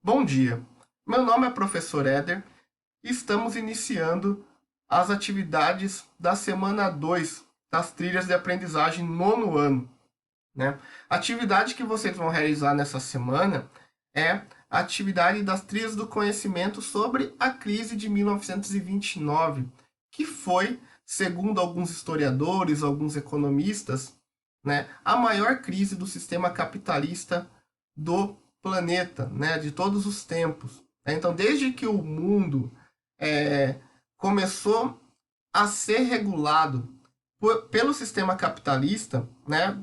Bom dia, meu nome é professor Éder e estamos iniciando as atividades da semana 2 das trilhas de aprendizagem nono ano, né? A atividade que vocês vão realizar nessa semana é a atividade das trilhas do conhecimento sobre a crise de 1929, que foi, segundo alguns historiadores, alguns economistas, né, a maior crise do sistema capitalista do planeta, né, de todos os tempos. Então, desde que o mundo é, começou a ser regulado pelo sistema capitalista, né,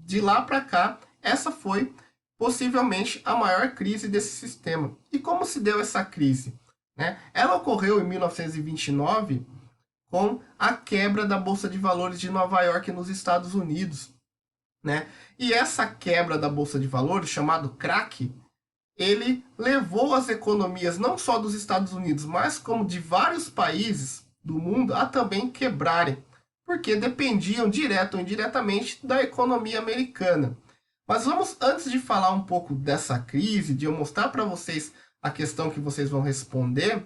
de lá para cá, essa foi possivelmente a maior crise desse sistema. E como se deu essa crise? Né? Ela ocorreu em 1929 com a quebra da Bolsa de Valores de Nova York nos Estados Unidos. Né? E essa quebra da Bolsa de Valores, chamado crack, ele levou as economias não só dos Estados Unidos, mas como de vários países do mundo a também quebrarem, porque dependiam direto ou indiretamente da economia americana. Mas vamos, antes de falar um pouco dessa crise, de eu mostrar para vocês a questão que vocês vão responder,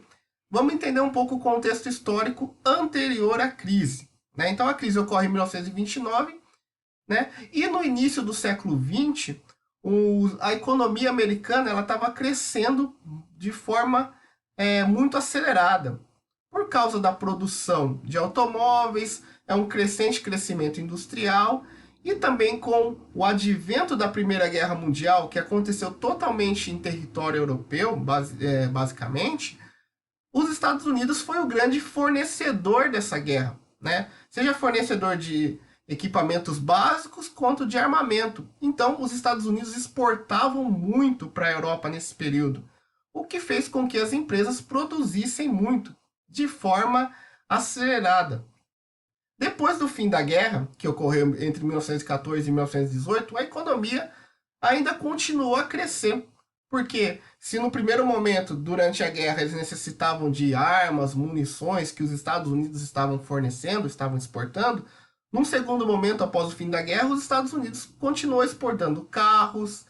vamos entender um pouco o contexto histórico anterior à crise. Né? Então a crise ocorre em 1929, né? E no início do século XX, a economia americana estava crescendo de forma muito acelerada. Por causa da produção de automóveis, é um crescente crescimento industrial, e também com o advento da Primeira Guerra Mundial, que aconteceu totalmente em território europeu, basicamente, os Estados Unidos foi o grande fornecedor dessa guerra, né? Seja fornecedor de equipamentos básicos quanto de armamento. Então, os Estados Unidos exportavam muito para a Europa nesse período, o que fez com que as empresas produzissem muito, de forma acelerada. Depois do fim da guerra, que ocorreu entre 1914 e 1918, a economia ainda continuou a crescer. Porque se no primeiro momento, durante a guerra, eles necessitavam de armas, munições que os Estados Unidos estavam fornecendo, estavam exportando, num segundo momento, após o fim da guerra, os Estados Unidos continuou exportando carros,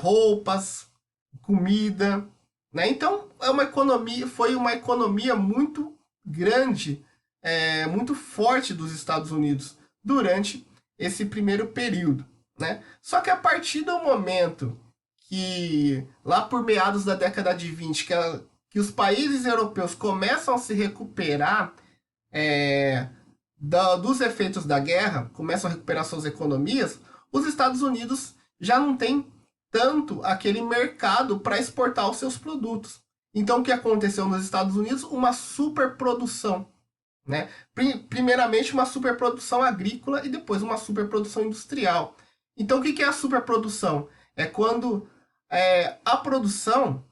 roupas, comida. Né? Então, foi uma economia muito grande, muito forte dos Estados Unidos durante esse primeiro período. Né? Só que a partir do momento que, lá por meados da década de 20, que os países europeus começam a se recuperar dos efeitos da guerra, começam a recuperar suas economias, os Estados Unidos já não têm tanto aquele mercado para exportar os seus produtos. Então, o que aconteceu nos Estados Unidos? Uma superprodução. Né? Primeiramente, uma superprodução agrícola e depois uma superprodução industrial. Então, o que é a superprodução? É quando a produção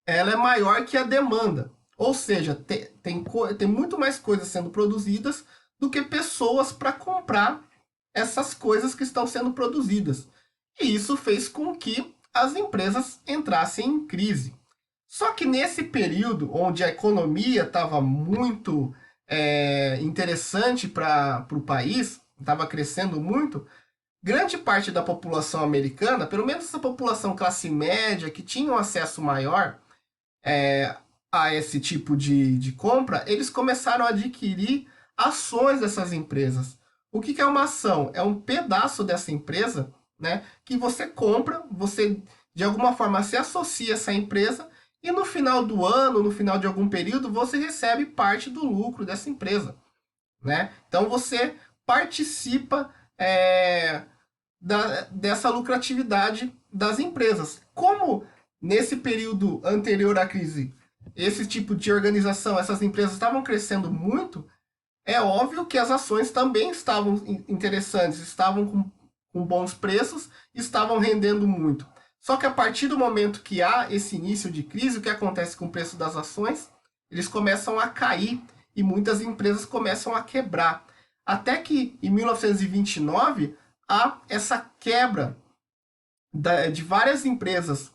ela é maior que a demanda. Ou seja, tem muito mais coisas sendo produzidas do que pessoas para comprar essas coisas que estão sendo produzidas. E isso fez com que as empresas entrassem em crise. Só que nesse período onde a economia estava muito interessante para o país, estava crescendo muito, grande parte da população americana, pelo menos essa população classe média, que tinha um acesso maior a esse tipo de compra, eles começaram a adquirir ações dessas empresas. O que é uma ação? É um pedaço dessa empresa, né, que você compra, você de alguma forma se associa a essa empresa e no final do ano, no final de algum período, você recebe parte do lucro dessa empresa. Né? Então você participa dessa lucratividade das empresas. Como nesse período anterior à crise, esse tipo de organização, essas empresas estavam crescendo muito, é óbvio que as ações também estavam interessantes, estavam com bons preços, estavam rendendo muito. Só que a partir do momento que há esse início de crise, o que acontece com o preço das ações? Eles começam a cair e muitas empresas começam a quebrar. Até que em 1929 há essa quebra de várias empresas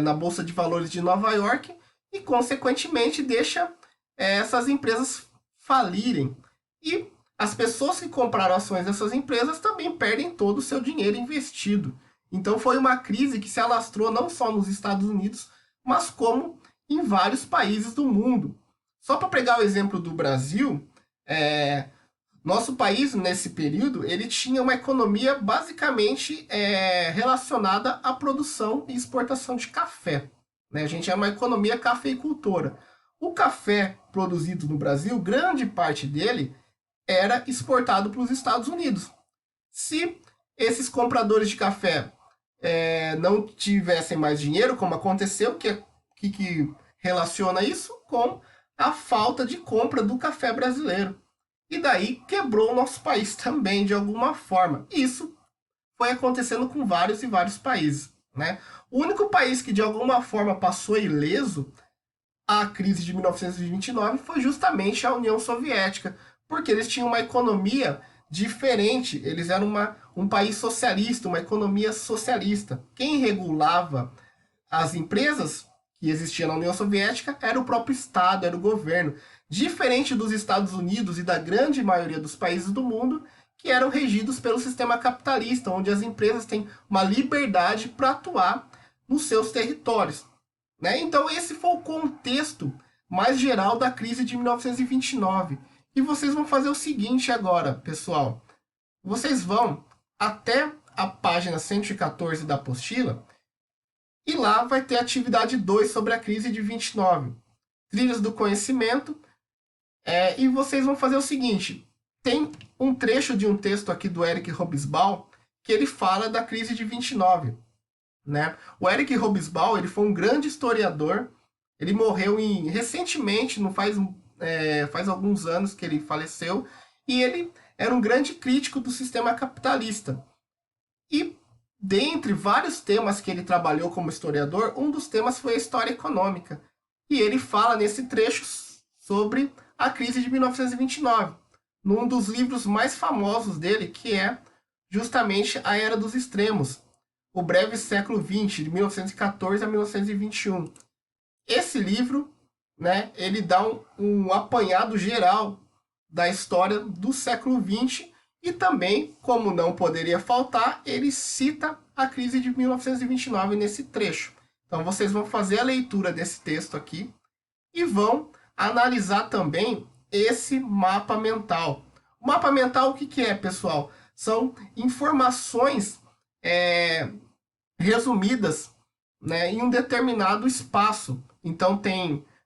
na Bolsa de Valores de Nova York e, consequentemente, deixa essas empresas falirem. E as pessoas que compraram ações dessas empresas também perdem todo o seu dinheiro investido. Então foi uma crise que se alastrou não só nos Estados Unidos, mas como em vários países do mundo. Só para pegar o exemplo do Brasil, nosso país, nesse período, ele tinha uma economia basicamente relacionada à produção e exportação de café. Né? A gente é uma economia cafeicultora. O café produzido no Brasil, grande parte dele era exportado para os Estados Unidos. Se esses compradores de café não tivessem mais dinheiro, como aconteceu, que relaciona isso com a falta de compra do café brasileiro. E daí quebrou o nosso país também, de alguma forma. Isso foi acontecendo com vários e vários países. Né? O único país que de alguma forma passou ileso a crise de 1929 foi justamente a União Soviética, porque eles tinham uma economia diferente, eles eram um país socialista, uma economia socialista. Quem regulava as empresas que existiam na União Soviética era o próprio Estado, era o governo. Diferente dos Estados Unidos e da grande maioria dos países do mundo, que eram regidos pelo sistema capitalista, onde as empresas têm uma liberdade para atuar nos seus territórios. Né? Então, esse foi o contexto mais geral da crise de 1929. E vocês vão fazer o seguinte agora, pessoal. Vocês vão até a página 114 da apostila e lá vai ter a atividade 2 sobre a crise de 29. Trilhas do conhecimento. E vocês vão fazer o seguinte. Tem um trecho de um texto aqui do Eric Hobsbawm que ele fala da crise de 29. Né? O Eric Hobsbawm ele foi um grande historiador. Ele morreu recentemente, não faz alguns anos que ele faleceu. E ele era um grande crítico do sistema capitalista. E dentre vários temas que ele trabalhou como historiador, um dos temas foi a história econômica. E ele fala nesse trecho sobre a crise de 1929, num dos livros mais famosos dele, que é justamente A Era dos Extremos, O Breve Século XX, de 1914 a 1921. Esse livro, né, ele dá um apanhado geral da história do século XX e também, como não poderia faltar, ele cita a crise de 1929 nesse trecho. Então vocês vão fazer a leitura desse texto aqui e vão analisar também esse mapa mental. O mapa mental, o que é, pessoal? São informações resumidas, né, em um determinado espaço. Então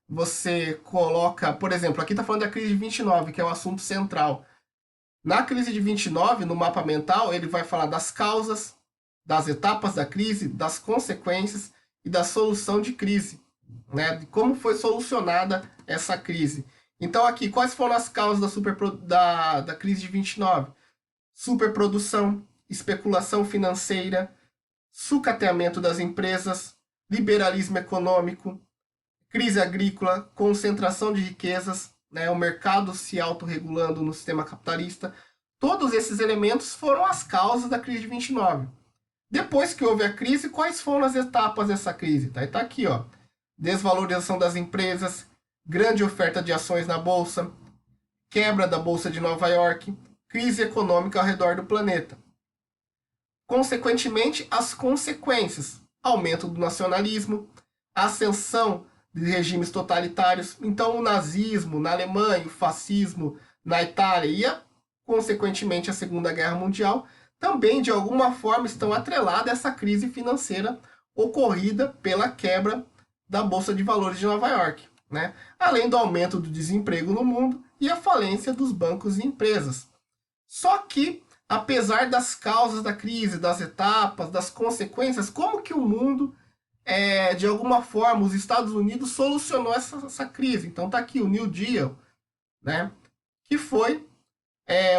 você coloca, por exemplo, aqui está falando da crise de 29, que é o assunto central. Na crise de 29, no mapa mental, ele vai falar das causas, das etapas da crise, das consequências e da solução de crise. Né, de como foi solucionada essa crise. Então aqui, quais foram as causas da crise de 29? Superprodução, especulação financeira, sucateamento das empresas, liberalismo econômico, crise agrícola, concentração de riquezas, né, o mercado se autorregulando no sistema capitalista. Todos esses elementos foram as causas da crise de 29. Depois que houve a crise, quais foram as etapas dessa crise? Tá aqui, ó. Desvalorização das empresas, grande oferta de ações na bolsa, quebra da bolsa de Nova York, crise econômica ao redor do planeta. Consequentemente, as consequências: aumento do nacionalismo, ascensão de regimes totalitários. Então, o nazismo na Alemanha, o fascismo na Itália e, consequentemente, a Segunda Guerra Mundial também, de alguma forma, estão atreladas a essa crise financeira ocorrida pela quebra da Bolsa de Valores de Nova York, né? Além do aumento do desemprego no mundo e a falência dos bancos e empresas. Só que, apesar das causas da crise, das etapas, das consequências, como que o mundo, de alguma forma, os Estados Unidos solucionou essa crise? Então tá aqui o New Deal, né? Que foi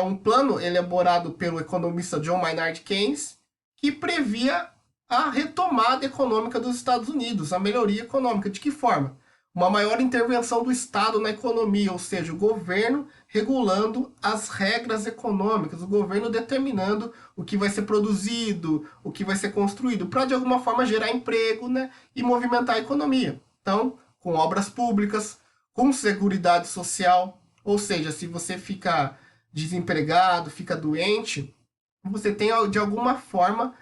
um plano elaborado pelo economista John Maynard Keynes, que previa a retomada econômica dos Estados Unidos, a melhoria econômica. De que forma? Uma maior intervenção do Estado na economia, ou seja, o governo regulando as regras econômicas, o governo determinando o que vai ser produzido, o que vai ser construído, para de alguma forma gerar emprego, né, e movimentar a economia. Então, com obras públicas, com seguridade social, ou seja, se você fica desempregado, fica doente, você tem de alguma forma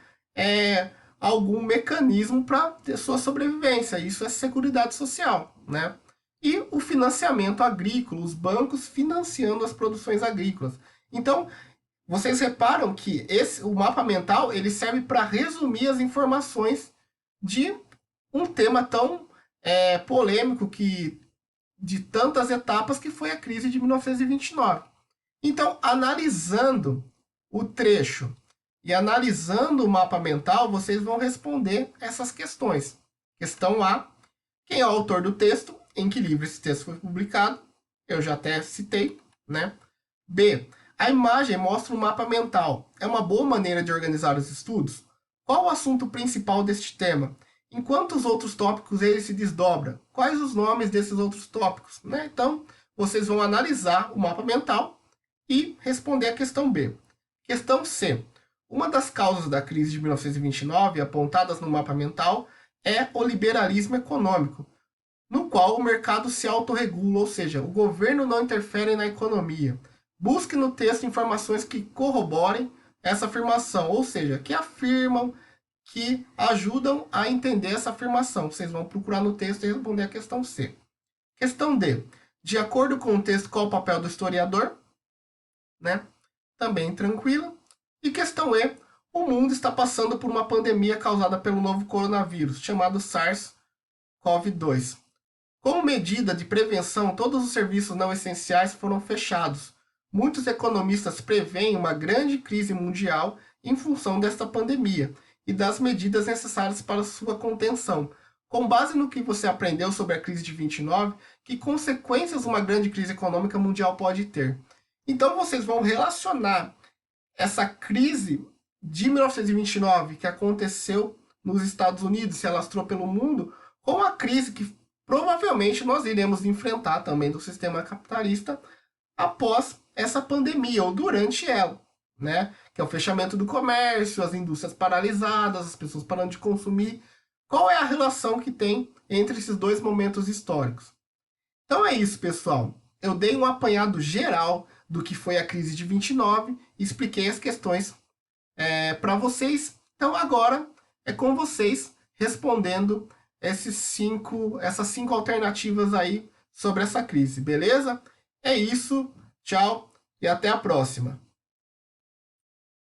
algum mecanismo para ter sua sobrevivência. Isso é seguridade social, né? E o financiamento agrícola, os bancos financiando as produções agrícolas. Então, vocês reparam que o mapa mental ele serve para resumir as informações de um tema tão polêmico de tantas etapas que foi a crise de 1929. Então, analisando o trecho e analisando o mapa mental, vocês vão responder essas questões. Questão A: quem é o autor do texto? Em que livro esse texto foi publicado? Eu já até citei, né? B: a imagem mostra um mapa mental. É uma boa maneira de organizar os estudos? Qual o assunto principal deste tema? Em quantos outros tópicos ele se desdobra? Quais os nomes desses outros tópicos? Né? Então, vocês vão analisar o mapa mental e responder a questão B. Questão C: uma das causas da crise de 1929, apontadas no mapa mental, é o liberalismo econômico, no qual o mercado se autorregula, ou seja, o governo não interfere na economia. Busque no texto informações que corroborem essa afirmação, ou seja, que afirmam, que ajudam a entender essa afirmação. Vocês vão procurar no texto e responder a questão C. Questão D: de acordo com o texto, qual o papel do historiador? Né? Também tranquila. E questão E: o mundo está passando por uma pandemia causada pelo novo coronavírus, chamado SARS-CoV-2. Como medida de prevenção, todos os serviços não essenciais foram fechados. Muitos economistas preveem uma grande crise mundial em função desta pandemia e das medidas necessárias para sua contenção. Com base no que você aprendeu sobre a crise de 29, que consequências uma grande crise econômica mundial pode ter? Então vocês vão relacionar essa crise de 1929 que aconteceu nos Estados Unidos, se alastrou pelo mundo, com a crise que provavelmente nós iremos enfrentar também do sistema capitalista após essa pandemia ou durante ela, né? Que é o fechamento do comércio, as indústrias paralisadas, as pessoas parando de consumir. Qual é a relação que tem entre esses dois momentos históricos? Então é isso, pessoal. Eu dei um apanhado geral do que foi a crise de 29 e expliquei as questões para vocês. Então agora é com vocês respondendo essas cinco alternativas aí sobre essa crise, beleza? É isso, tchau e até a próxima.